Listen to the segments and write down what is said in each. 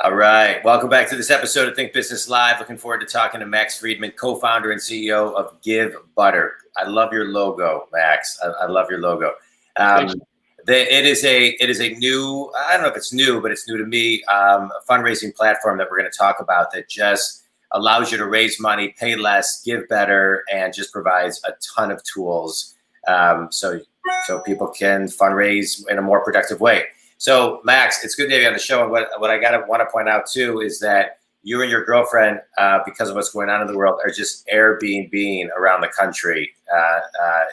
All right. Welcome back to this episode of Think Business Live. Looking forward to talking to Max Friedman, co-founder and CEO of Givebutter. I love your logo, Max. I love your logo. It is a new, I don't know if it's new, but it's new to me, a fundraising platform that we're going to talk about that just allows you to raise money, pay less, give better, and just provides a ton of tools so people can fundraise in a more productive way. So, Max, it's good to have you on the show. And what I want to point out, too, is that you and your girlfriend, because of what's going on in the world, are just Airbnb-ing around the country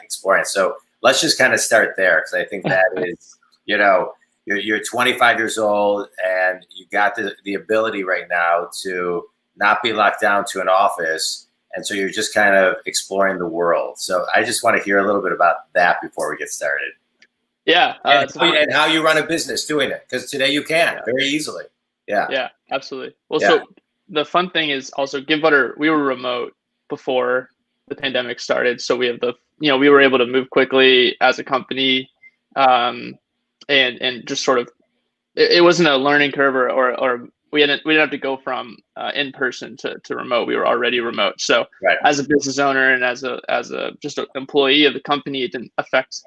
exploring. So let's just kind of start there, because I think that is, you're 25 years old and you got the ability right now to not be locked down to an office. And so you're just kind of exploring the world. So I just want to hear a little bit about that before we get started. Yeah. And how you run a business doing it, because today you can very easily. Yeah, absolutely. Well, so the fun thing is also Givebutter, we were remote before the pandemic started. So we have we were able to move quickly as a company and just sort of, it wasn't a learning curve or we didn't have to go from in person to remote. We were already remote. So as a business owner and as a just an employee of the company, it didn't affect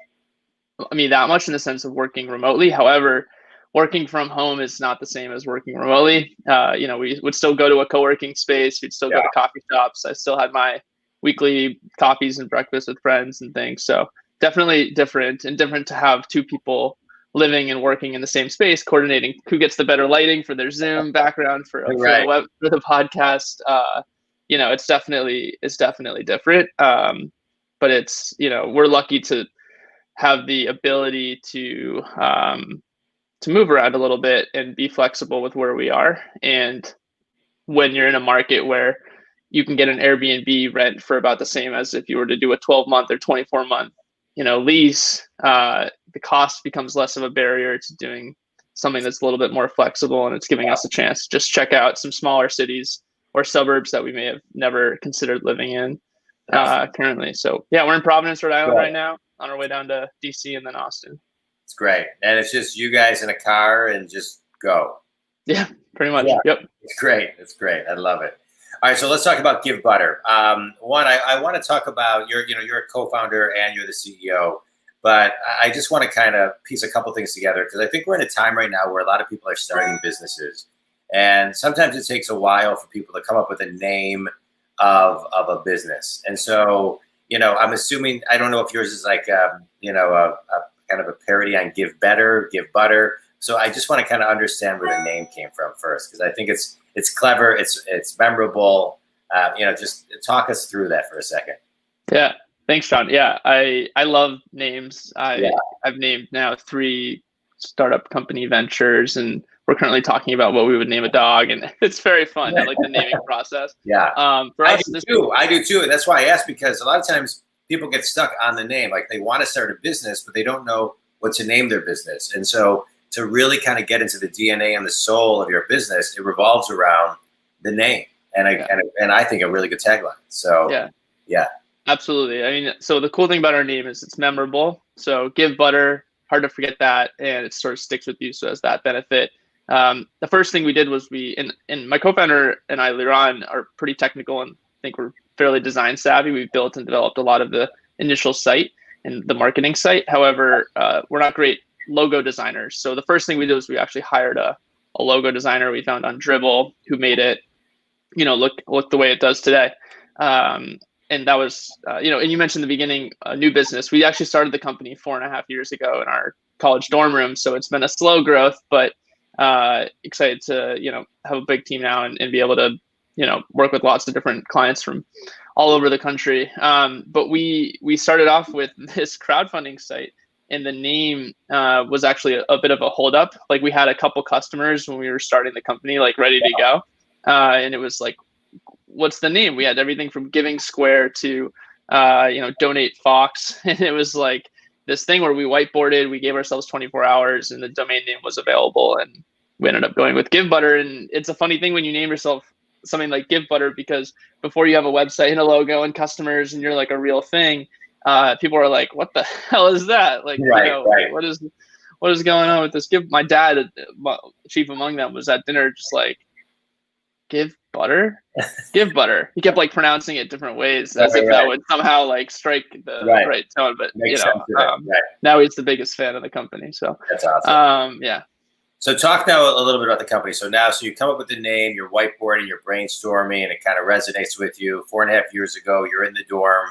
me that much in the sense of working remotely. However, working from home is not the same as working remotely. We would still go to a co-working space. We'd still go to coffee shops. I still had my weekly coffees and breakfast with friends and things. So definitely different to have two people living and working in the same space, coordinating who gets the better lighting for their Zoom background for the podcast. It's definitely different. But it's, we're lucky to have the ability to move around a little bit and be flexible with where we are. And when you're in a market where you can get an Airbnb rent for about the same as if you were to do a 12-month or 24-month, lease, the cost becomes less of a barrier to doing something that's a little bit more flexible, and it's giving us a chance to just check out some smaller cities or suburbs that we may have never considered living in currently. So we're in Providence, Rhode Island right now, on our way down to DC and then Austin. It's great. And it's just you guys in a car and just go. Yeah, pretty much. Yep. It's great. I love it. All right, so let's talk about Givebutter. One, I want to talk about you're a co-founder and you're the CEO, but I just want to kind of piece a couple things together, because I think we're in a time right now where a lot of people are starting businesses, and sometimes it takes a while for people to come up with a name of a business. And so, I'm assuming, I don't know if yours is like a kind of a parody on Givebutter. So I just want to kind of understand where the name came from first, because I think it's clever, it's memorable. Just talk us through that for a second. Yeah, thanks, John. Yeah, I love names. I've named now 3 startup company ventures, and we're currently talking about what we would name a dog, and it's very fun. I like the naming process. For us, I do too, and that's why I asked, because a lot of times people get stuck on the name, like they want to start a business, but they don't know what to name their business, and so to really kind of get into the DNA and the soul of your business, it revolves around the name, and I think a really good tagline. So yeah, absolutely. I mean, so the cool thing about our name is it's memorable. So Givebutter, hard to forget that, and it sort of sticks with you. So as that benefit. The first thing we did was and my co-founder and I, Liran, are pretty technical and think we're fairly design savvy. We built and developed a lot of the initial site and the marketing site. However, we're not great logo designers. So the first thing we did was we actually hired a logo designer we found on Dribbble, who made it, look the way it does today. And that was, and you mentioned in the beginning, a new business. We actually started the company 4.5 years ago in our college dorm room. So it's been a slow growth, but excited to, have a big team now and be able to, work with lots of different clients from all over the country. But we started off with this crowdfunding site, and the name was actually a bit of a holdup. Like, we had a couple customers when we were starting the company, like ready to go. And it was like, what's the name? We had everything from Giving Square to, Donate Fox. And it was like this thing where we whiteboarded, we gave ourselves 24 hours and the domain name was available. And we ended up going with Givebutter. And it's a funny thing when you name yourself something like Givebutter, because before you have a website and a logo and customers and you're like a real thing, people are like, what the hell is that? Like, what what is going on with this? My dad, chief among them, was at dinner just like, Givebutter. He kept like pronouncing it different ways as if that would somehow like strike the right tone. But now he's the biggest fan of the company. So that's awesome. Yeah. So talk now a little bit about the company. So you come up with the name, you're whiteboarding, you're brainstorming, and it kind of resonates with you. 4.5 years ago, you're in the dorm.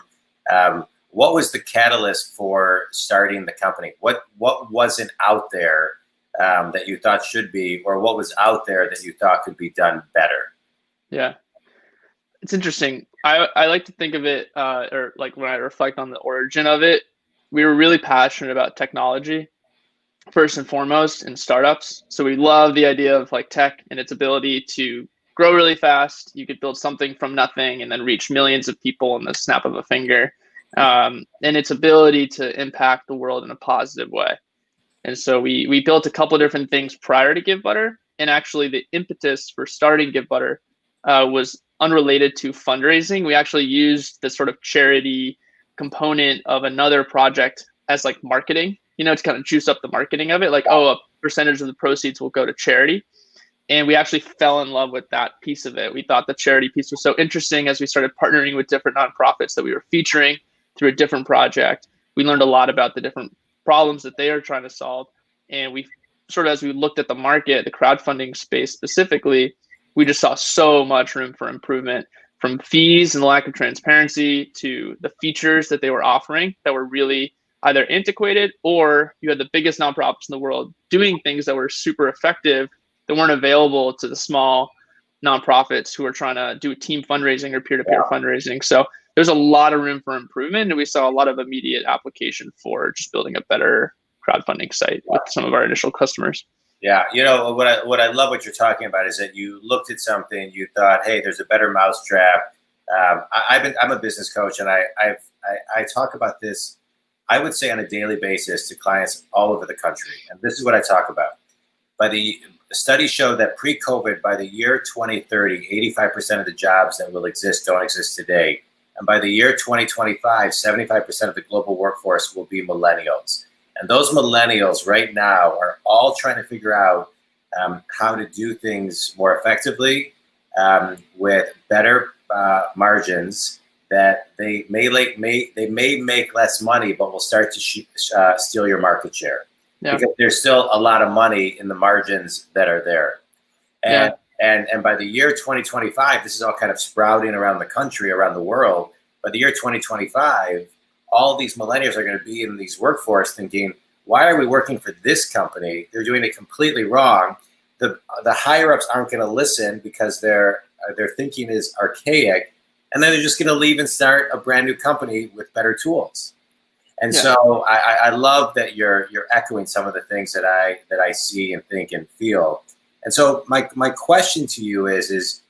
What was the catalyst for starting the company? What wasn't out there that you thought should be, or what was out there that you thought could be done better? Yeah, it's interesting. I like to think of it, or like when I reflect on the origin of it, we were really passionate about technology, first and foremost, in startups. So we love the idea of like tech and its ability to grow really fast. You could build something from nothing and then reach millions of people in the snap of a finger, and its ability to impact the world in a positive way. And so we built a couple of different things prior to Givebutter, and actually the impetus for starting Givebutter was unrelated to fundraising. We actually used the sort of charity component of another project as like marketing, to kind of juice up the marketing of it. Like, a percentage of the proceeds will go to charity. And we actually fell in love with that piece of it. We thought the charity piece was so interesting as we started partnering with different nonprofits that we were featuring through a different project. We learned a lot about the different problems that they are trying to solve. And we sort of, as we looked at the market, the crowdfunding space specifically, we just saw so much room for improvement, from fees and the lack of transparency to the features that they were offering that were really either antiquated, or you had the biggest nonprofits in the world doing things that were super effective that weren't available to the small nonprofits who are trying to do team fundraising or peer-to-peer fundraising. So there's a lot of room for improvement, and we saw a lot of immediate application for just building a better crowdfunding site with some of our initial customers. Yeah, what I love what you're talking about is that you looked at something, you thought, hey, there's a better mousetrap. I'm a business coach, and I talk about this, I would say, on a daily basis to clients all over the country. And this is what I talk about. The studies show that pre-COVID, by the year 2030, 85% of the jobs that will exist don't exist today. And by the year 2025, 75% of the global workforce will be millennials. And those millennials right now are all trying to figure out how to do things more effectively with better margins, that they may make less money, but will start to steal your market share. Yeah. Because there's still a lot of money in the margins that are there. And by the year 2025, this is all kind of sprouting around the country, around the world. By the year 2025, all these millennials are going to be in these workforce thinking, why are we working for this company? They're doing it completely wrong. The higher ups aren't going to listen because their thinking is archaic, and then they're just going to leave and start a brand new company with better tools. And so I love that you're echoing some of the things that I see and think and feel. And so my question to you is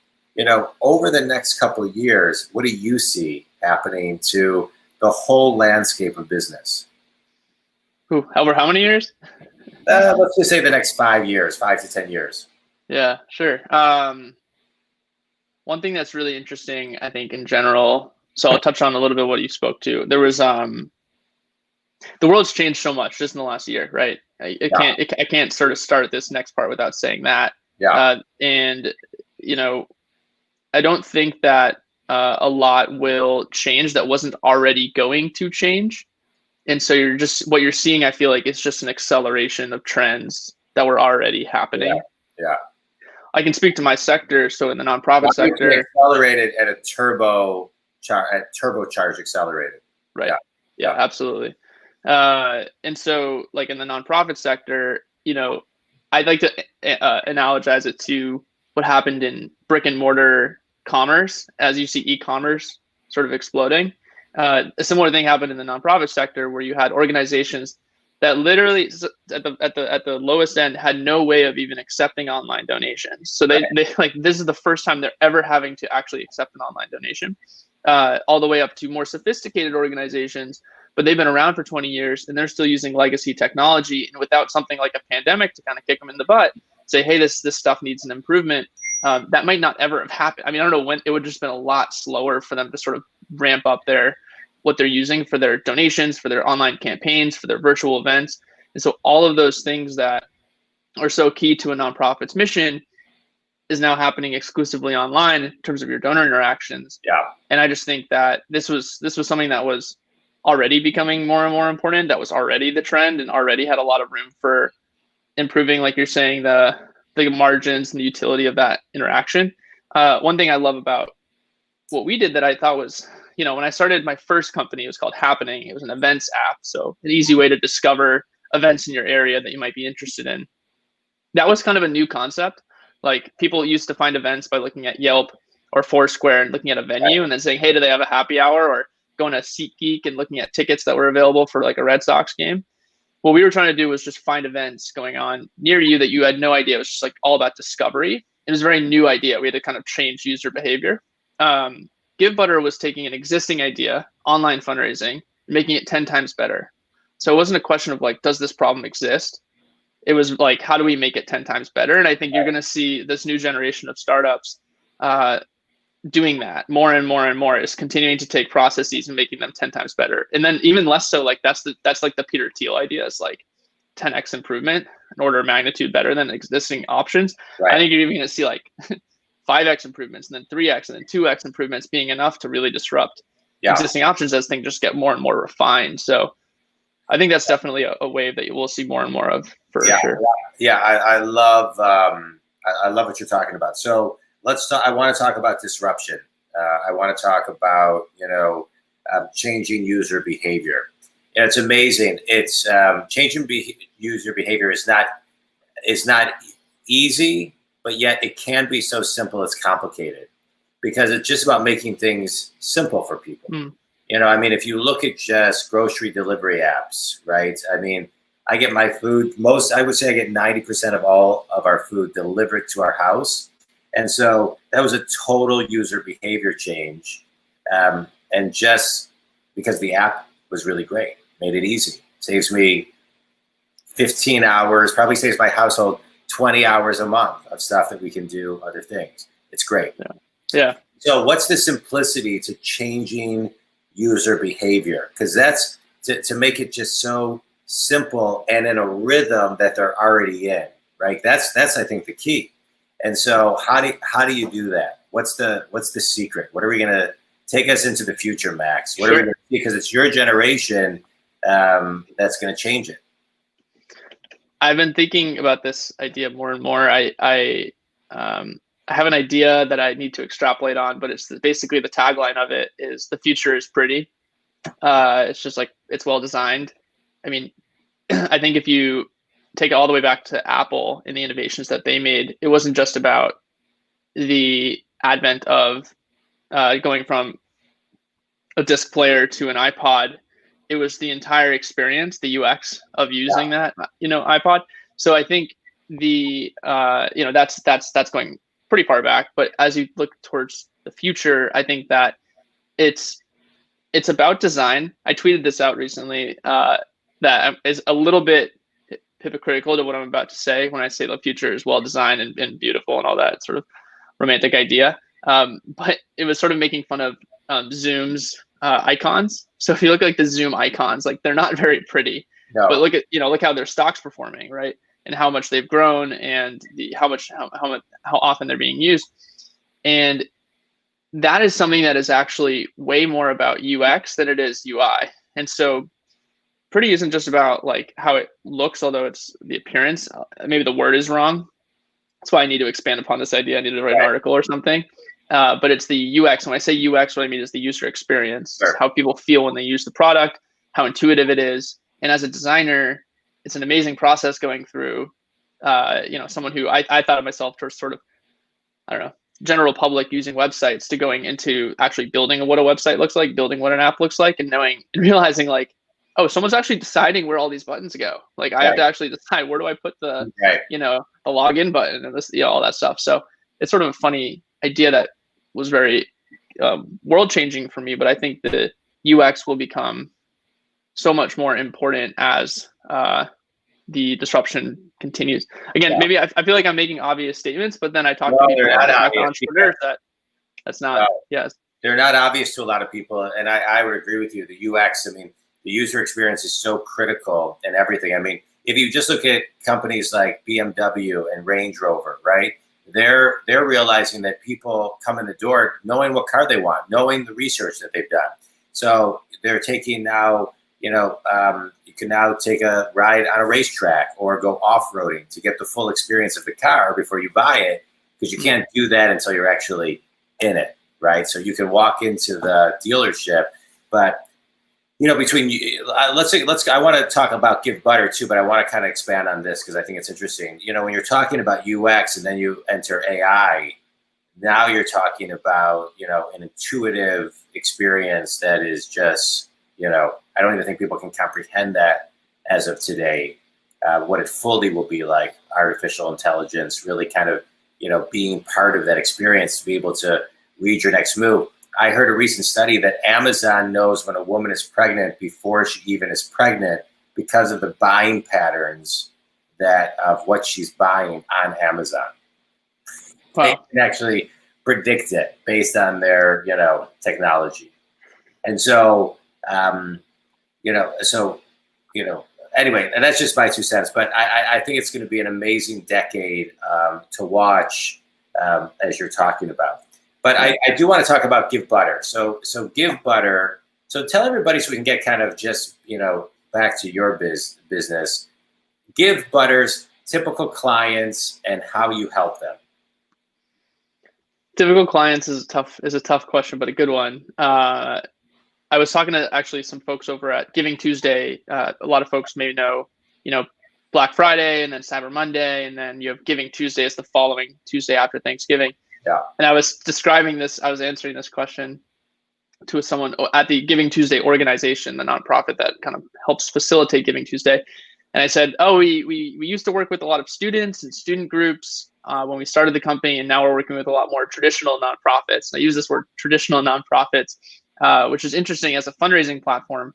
over the next couple of years, what do you see happening to the whole landscape of business? Over how many years? Let's just say the next 5 years, 5 to 10 years. Yeah, sure. One thing that's really interesting, I think, in general, so I'll touch on a little bit what you spoke to. There was the world's changed so much just in the last year, right? I can't sort of start this next part without saying that. Yeah. And I don't think that a lot will change that wasn't already going to change. And so what you're seeing, I feel like it's just an acceleration of trends that were already happening. Yeah. I can speak to my sector. So in the nonprofit sector, accelerated at a turbocharged accelerated. Right. Yeah, absolutely. And so like in the nonprofit sector, I'd like to analogize it to what happened in brick and mortar commerce as you see e-commerce sort of exploding. A similar thing happened in the nonprofit sector, where you had organizations that literally at the lowest end had no way of even accepting online donations. So they like, this is the first time they're ever having to actually accept an online donation, all the way up to more sophisticated organizations, but they've been around for 20 years and they're still using legacy technology. And without something like a pandemic to kind of kick them in the butt, say, hey, this stuff needs an improvement, that might not ever have happened. I mean, I don't know when. It would just been a lot slower for them to sort of ramp up what they're using for their donations, for their online campaigns, for their virtual events. And so all of those things that are so key to a nonprofit's mission is now happening exclusively online in terms of your donor interactions. Yeah. And I just think that this was something that was already becoming more and more important, that was already the trend and already had a lot of room for improving, like you're saying, the margins and the utility of that interaction. One thing I love about what we did that I thought was, when I started my first company, it was called Happening. It was an events app. So an easy way to discover events in your area that you might be interested in. That was kind of a new concept. Like, people used to find events by looking at Yelp or Foursquare and looking at a venue and then saying, hey, do they have a happy hour? Or going to SeatGeek and looking at tickets that were available for like a Red Sox game. What we were trying to do was just find events going on near you that you had no idea. It was just like all about discovery. It was a very new idea. We had to kind of change user behavior. Givebutter was taking an existing idea, online fundraising, making it 10 times better. So it wasn't a question of like, does this problem exist? It was like, how do we make it 10 times better? And I think you're going to see this new generation of startups doing that more and more and more, is continuing to take processes and making them 10 times better. And then even less so, like that's like the Peter Thiel idea, is like 10x improvement, an order of magnitude better than existing options. Right. I think you're even going to see like 5x improvements and then 3x and then 2x improvements being enough to really disrupt existing options as things just get more and more refined. So I think that's definitely a wave that you will see more and more of for sure. Yeah, I love what you're talking about. So let's talk. I want to talk about disruption. I want to talk about changing user behavior. And it's amazing. It's changing user behavior is not easy, but yet it can be so simple it's complicated, because it's just about making things simple for people. If you look at just grocery delivery apps, right? I get my food, I would say I get 90% of all of our food delivered to our house. And so that was a total user behavior change. And just because the app was really great, made it easy, saves me 15 hours, probably saves my household 20 hours a month of stuff that we can do other things. It's great. Yeah. So what's the simplicity to changing user behavior? Because that's to make it just so simple and in a rhythm that they're already in, right? That's I think the key. And so how do you do that? What's the secret? What are we going to take us into the future, Max? What are we going to, because it's your generation that's going to change it. I've been thinking about this idea more and more. I have an idea that I need to extrapolate on, but it's basically the tagline of it is the future is pretty. It's just like, it's well designed. I think if you take it all the way back to Apple and the innovations that they made, it wasn't just about the advent of going from a disc player to an iPod. It was the entire experience, the UX of using that, iPod. So I think that's going pretty far back. But as you look towards the future, I think that it's about design. I tweeted this out recently that is a little bit hypocritical to what I'm about to say when I say the future is well designed and beautiful and all that sort of romantic idea. But it was sort of making fun of Zoom's icons. So if you look at like the Zoom icons, like they're not very pretty, but look how their stock's performing, right? And how much they've grown and how often they're being used. And that is something that is actually way more about UX than it is UI. And so pretty isn't just about like how it looks, although it's the appearance. Maybe the word is wrong. That's why I need to expand upon this idea. I need to write an article or something. But it's the UX. When I say UX, what I mean is the user experience, how people feel when they use the product, how intuitive it is. And as a designer, it's an amazing process going through, someone who I thought of myself as sort of, I don't know, general public using websites, to going into actually building what a website looks like, building what an app looks like, and realizing like, oh, someone's actually deciding where all these buttons go. Like I have to actually decide, where do I put the, the login button and this, all that stuff. So it's sort of a funny idea that was very world changing for me. But I think the UX will become so much more important as the disruption continues. Again, maybe I feel like I'm making obvious statements, but then I talk to people like entrepreneurs that's not, they're not obvious to a lot of people. And I would agree with you. The UX, the user experience is so critical in everything. if you just look at companies like BMW and Range Rover, right? They're realizing that people come in the door knowing what car they want, knowing the research that they've done. So they're taking now, you can now take a ride on a racetrack or go off-roading to get the full experience of the car before you buy it, because you can't do that until you're actually in it, right? So you can walk into the dealership, but between I want to talk about Givebutter too, but I want to kind of expand on this because I think it's interesting. When you're talking about UX and then you enter AI, now you're talking about, an intuitive experience that is just, I don't even think people can comprehend that as of today, what it fully will be like, artificial intelligence really kind of, being part of that experience to be able to read your next move. I heard a recent study that Amazon knows when a woman is pregnant before she even is pregnant because of the buying patterns of what she's buying on Amazon. Wow. They can actually predict it based on their, technology. And so, anyway, and that's just my 2 cents, but I think it's going to be an amazing decade to watch as you're talking about. But I do want to talk about Givebutter. So Givebutter. So tell everybody so we can get kind of just, back to your business. Givebutter's typical clients and how you help them. Typical clients is a tough question, but a good one. I was talking to actually some folks over at Giving Tuesday. A lot of folks may know, Black Friday and then Cyber Monday, and then you have Giving Tuesday is the following Tuesday after Thanksgiving. Yeah. And I was answering this question to someone at the Giving Tuesday organization, the nonprofit that kind of helps facilitate Giving Tuesday. And I said, we used to work with a lot of students and student groups when we started the company, and now we're working with a lot more traditional nonprofits. And I use this word traditional nonprofits, which is interesting as a fundraising platform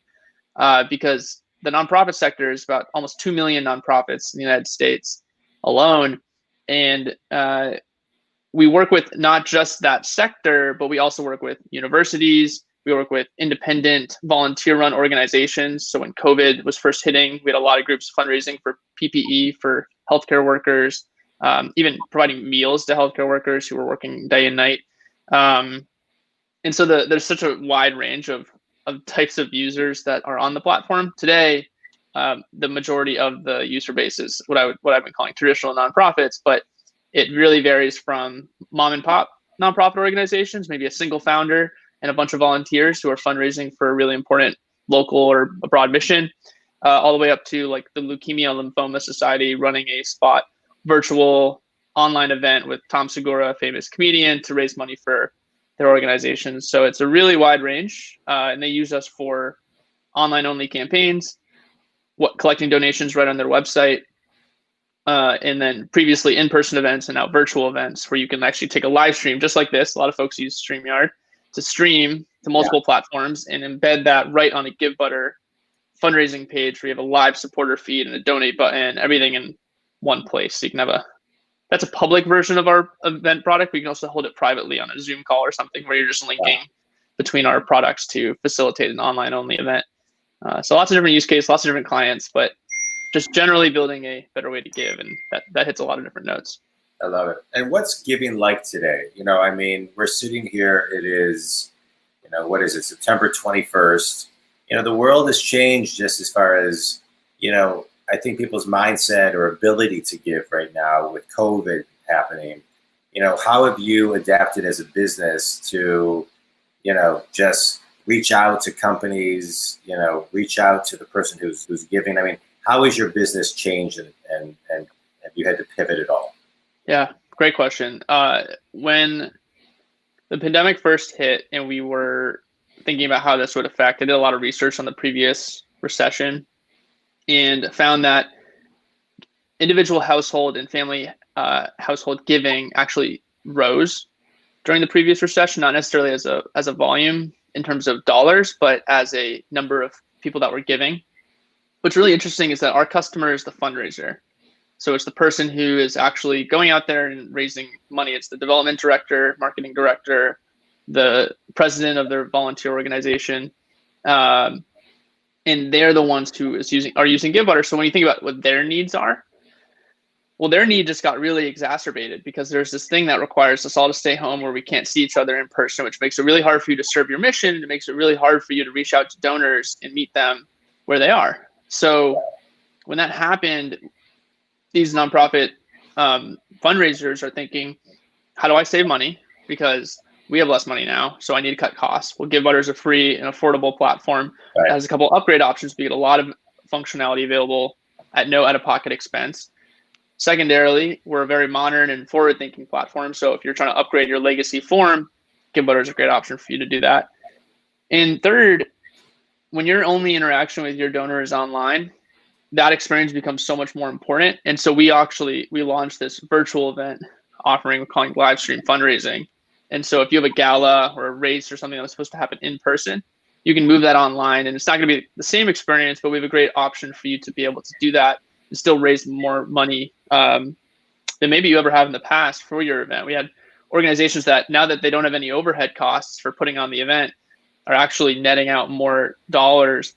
because the nonprofit sector is about almost 2 million nonprofits in the United States alone. And we work with not just that sector, but we also work with universities. We work with independent volunteer-run organizations. So when COVID was first hitting, we had a lot of groups fundraising for PPE for healthcare workers, even providing meals to healthcare workers who were working day and night. And so there's such a wide range of types of users that are on the platform. Today, the majority of the user base is what I've been calling traditional nonprofits, but it really varies from mom and pop nonprofit organizations, maybe a single founder and a bunch of volunteers who are fundraising for a really important local or a broad mission, all the way up to like the Leukemia Lymphoma Society running a spot virtual online event with Tom Segura, a famous comedian, to raise money for their organizations. So it's a really wide range, and they use us for online-only campaigns, collecting donations right on their website, and then previously in-person events and now virtual events where you can actually take a live stream just like this. A lot of folks use StreamYard to stream to multiple platforms and embed that right on a Givebutter fundraising page where you have a live supporter feed and a donate button, everything in one place. So you can have that's a public version of our event product. We can also hold it privately on a Zoom call or something where you're just linking between our products to facilitate an online only event. So lots of different use cases, lots of different clients, but just generally building a better way to give, and that hits a lot of different notes. I love it. And what's giving like today? We're sitting here, it is, what is it, September 21st. The world has changed just as far as, I think people's mindset or ability to give right now with COVID happening. How have you adapted as a business to, just reach out to companies, reach out to the person who's giving? How has your business changed and have you had to pivot at all? Yeah, great question. When the pandemic first hit and we were thinking about how this would affect, I did a lot of research on the previous recession and found that individual household and family household giving actually rose during the previous recession, not necessarily as a volume in terms of dollars, but as a number of people that were giving. What's really interesting is that our customer is the fundraiser. So it's the person who is actually going out there and raising money. It's the development director, marketing director, the president of their volunteer organization. And and they're the ones who are using Givebutter. So when you think about what their needs are, well, their need just got really exacerbated because there's this thing that requires us all to stay home where we can't see each other in person, which makes it really hard for you to serve your mission. And it makes it really hard for you to reach out to donors and meet them where they are. So when that happened, these nonprofit fundraisers are thinking, how do I save money? Because we have less money now, so I need to cut costs. Well, Givebutter is a free and affordable platform that has a couple upgrade options. We get a lot of functionality available at no out-of-pocket expense. Secondarily, we're a very modern and forward-thinking platform. So if you're trying to upgrade your legacy form, Givebutter is a great option for you to do that. And third, when your only interaction with your donor is online, that experience becomes so much more important. And so we launched this virtual event offering we're calling live stream fundraising. And so if you have a gala or a race or something that was supposed to happen in person, you can move that online, and it's not going to be the same experience, but we have a great option for you to be able to do that and still raise more money than maybe you ever have in the past for your event. We had organizations that, now that they don't have any overhead costs for putting on the event, are actually netting out more dollars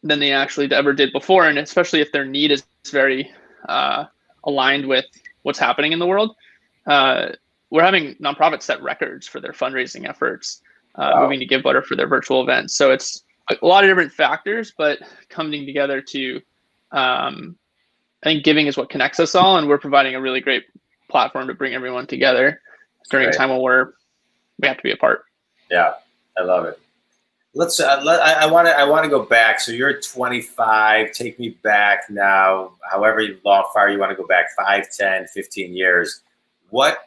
than they actually ever did before. And especially if their need is very aligned with what's happening in the world. We're having nonprofits set records for their fundraising efforts, moving to Givebutter for their virtual events. So it's a lot of different factors, but coming together to, I think giving is what connects us all, and we're providing a really great platform to bring everyone together during a time when we have to be apart. Yeah, I love it. Let's. I want to go back. So you're 25. Take me back now. However far you want to go back, 5, 10, 15 years. What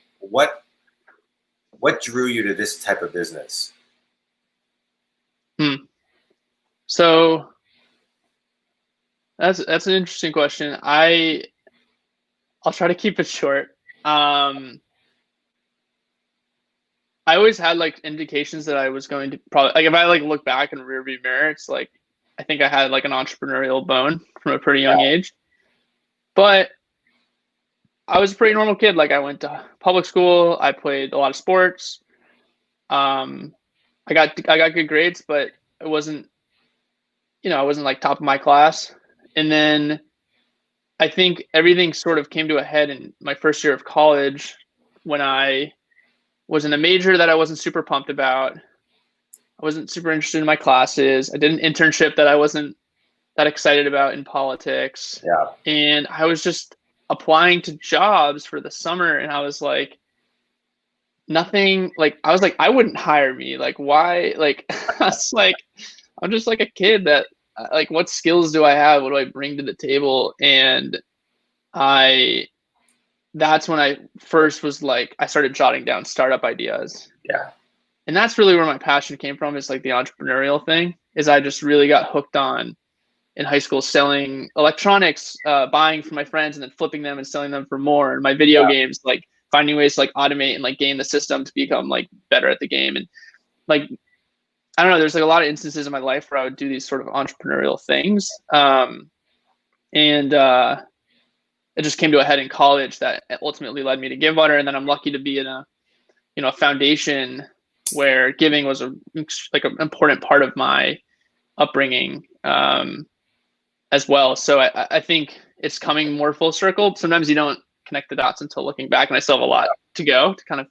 drew you to this type of business? So that's an interesting question. I'll try to keep it short. I always had like indications that I was going to probably, like, if I like look back in the rearview mirror, it's like I think I had like an entrepreneurial bone from a pretty young age. But I was a pretty normal kid. Like, I went to public school. I played a lot of sports. I got good grades, but it wasn't, I wasn't like top of my class. And then I think everything sort of came to a head in my first year of college when I was in a major that I wasn't super pumped about. I wasn't super interested in my classes. I did an internship that I wasn't that excited about in politics. Yeah. And I was just applying to jobs for the summer, and I was like, nothing, like, I was like, I wouldn't hire me. Like, why? Like, I was like, I'm just like a kid that, like, what skills do I have? What do I bring to the table? And that's when I first was like, I started jotting down startup ideas. Yeah. And that's really where my passion came from, is like the entrepreneurial thing. Is I just really got hooked on in high school selling electronics, buying from my friends and then flipping them and selling them for more. And my video games, like finding ways to like automate and like game the system to become like better at the game. And like, I don't know, there's like a lot of instances in my life where I would do these sort of entrepreneurial things. It just came to a head in college that ultimately led me to Givebutter. And then I'm lucky to be in a foundation where giving was an important part of my upbringing as well. So I think it's coming more full circle. Sometimes you don't connect the dots until looking back, and I still have a lot to go to kind of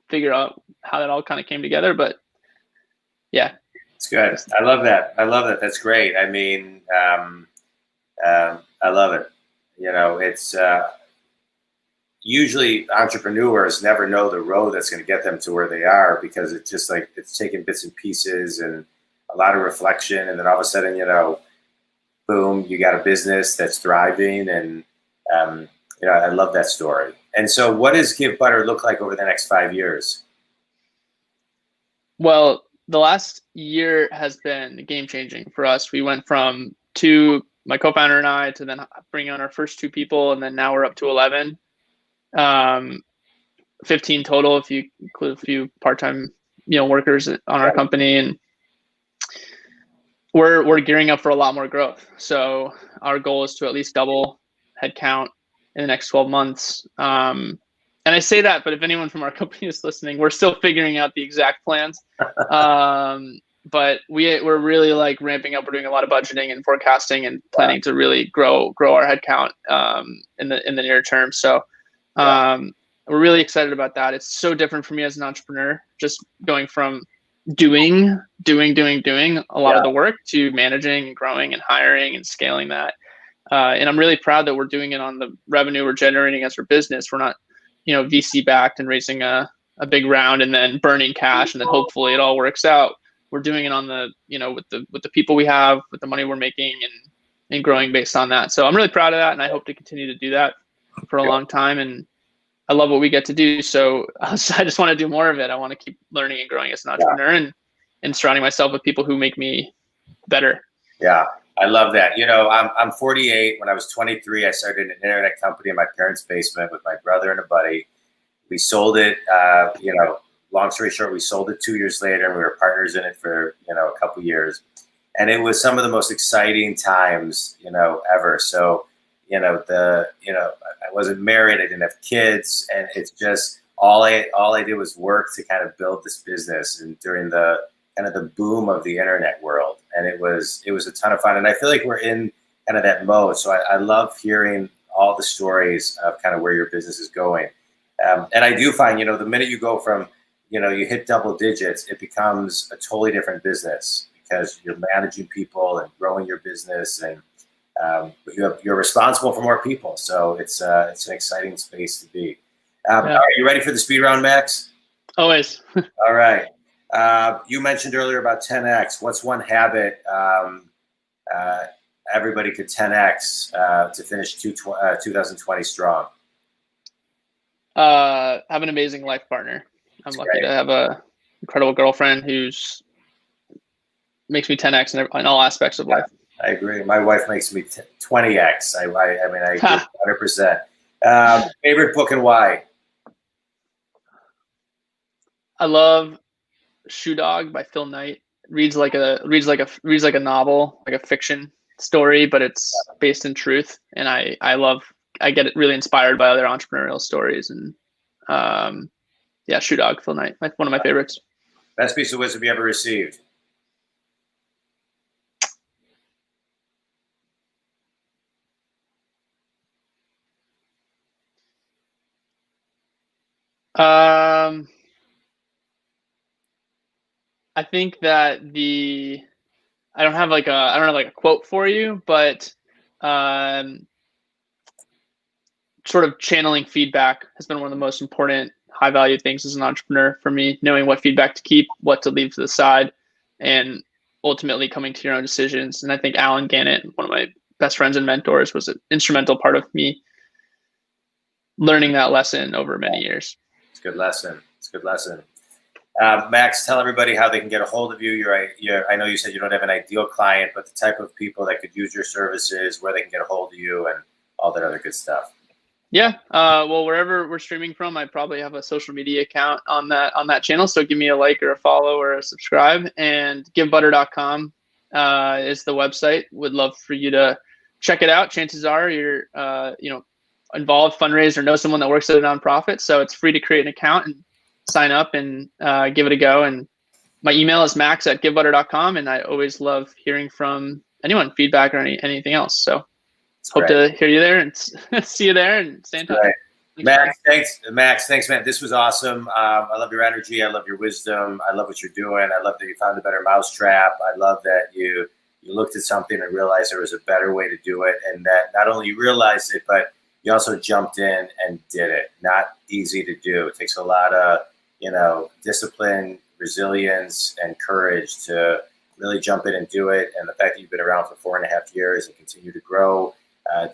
figure out how that all kind of came together. But yeah. It's good. I love that. That's great. I mean, I love it. It's usually entrepreneurs never know the road that's going to get them to where they are, because it's just like, it's taking bits and pieces and a lot of reflection. And then all of a sudden, boom, you got a business that's thriving. And, I love that story. And so what does Givebutter look like over the next 5 years? Well, the last year has been game changing for us. We went from my co-founder and I, to then bring on our first 2 people. And then now we're up to 11, 15 total, if you include a few part-time, workers on our company. And we're gearing up for a lot more growth. So our goal is to at least double headcount in the next 12 months. And I say that, but if anyone from our company is listening, we're still figuring out the exact plans. but we're really like ramping up. We're doing a lot of budgeting and forecasting and planning to really grow our headcount in the near term. So we're really excited about that. It's so different for me as an entrepreneur, just going from doing a lot of the work to managing and growing and hiring and scaling that. And I'm really proud that we're doing it on the revenue we're generating as our business. We're not, VC backed and raising a big round and then burning cash and then hopefully it all works out. We're doing it on the, with the people we have, with the money we're making and growing based on that. So I'm really proud of that. And I hope to continue to do that for a long time. And I love what we get to do. So I just want to do more of it. I want to keep learning and growing as an entrepreneur and surrounding myself with people who make me better. Yeah. I love that. I'm 48. When I was 23, I started an internet company in my parents' basement with my brother and a buddy. We sold it, long story short, we sold it 2 years later and we were partners in it for, a couple years. And it was some of the most exciting times, ever. So, I wasn't married, I didn't have kids, and it's just all I did was work to kind of build this business and during the kind of the boom of the internet world. And it was a ton of fun. And I feel like we're in kind of that mode. So I love hearing all the stories of kind of where your business is going. And I do find, the minute you go from, you hit double digits, it becomes a totally different business because you're managing people and growing your business and you're responsible for more people. So it's an exciting space to be. Are you ready for the speed round, Max? Always. All right. You mentioned earlier about 10X. What's one habit everybody could 10X to finish 2020 strong? Have an amazing life partner. I'm lucky to have a incredible girlfriend who's makes me 10X in all aspects of life. I agree. My wife makes me 20X. I agree 100%. Favorite book and why? I love Shoe Dog by Phil Knight. Reads like a novel, like a fiction story, but it's based in truth. And I get really inspired by other entrepreneurial stories. And Shoe Dog, Phil Knight, one of my favorites. Best piece of wisdom you ever received? I think that I don't have like a quote for you, but sort of channeling feedback has been one of the most important high value things as an entrepreneur for me, knowing what feedback to keep, what to leave to the side, and ultimately coming to your own decisions. And I think Alan Gannett, one of my best friends and mentors, was an instrumental part of me learning that lesson over many years. It's a good lesson. Max, tell everybody how they can get a hold of you. I know you said you don't have an ideal client, but the type of people that could use your services, where they can get a hold of you and all that other good stuff. Yeah. Well, wherever we're streaming from, I probably have a social media account on that channel. So give me a like or a follow or a subscribe. And givebutter.com is the website. Would love for you to check it out. Chances are you're involved, fundraise, or know someone that works at a nonprofit. So it's free to create an account and sign up and give it a go. And my email is max@givebutter.com. And I always love hearing from anyone, feedback or anything else. So hope to hear you there and see you there and stay in touch. Max, thanks, man. This was awesome. I love your energy. I love your wisdom. I love what you're doing. I love that you found a better mousetrap. I love that you looked at something and realized there was a better way to do it. And that not only you realized it, but you also jumped in and did it. Not easy to do. It takes a lot of, discipline, resilience, and courage to really jump in and do it. And the fact that you've been around for 4.5 years and continue to grow,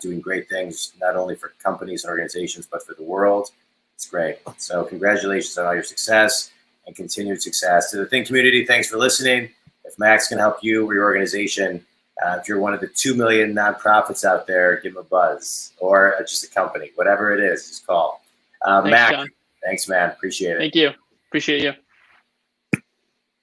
doing great things, not only for companies and organizations, but for the world. It's great. So congratulations on all your success and continued success. To the Think community, thanks for listening. If Max can help you or your organization, if you're one of the 2 million nonprofits out there, give him a buzz, or just a company, whatever it is, just call. Thanks, Max, John. Thanks, man. Appreciate it. Thank you. Appreciate you.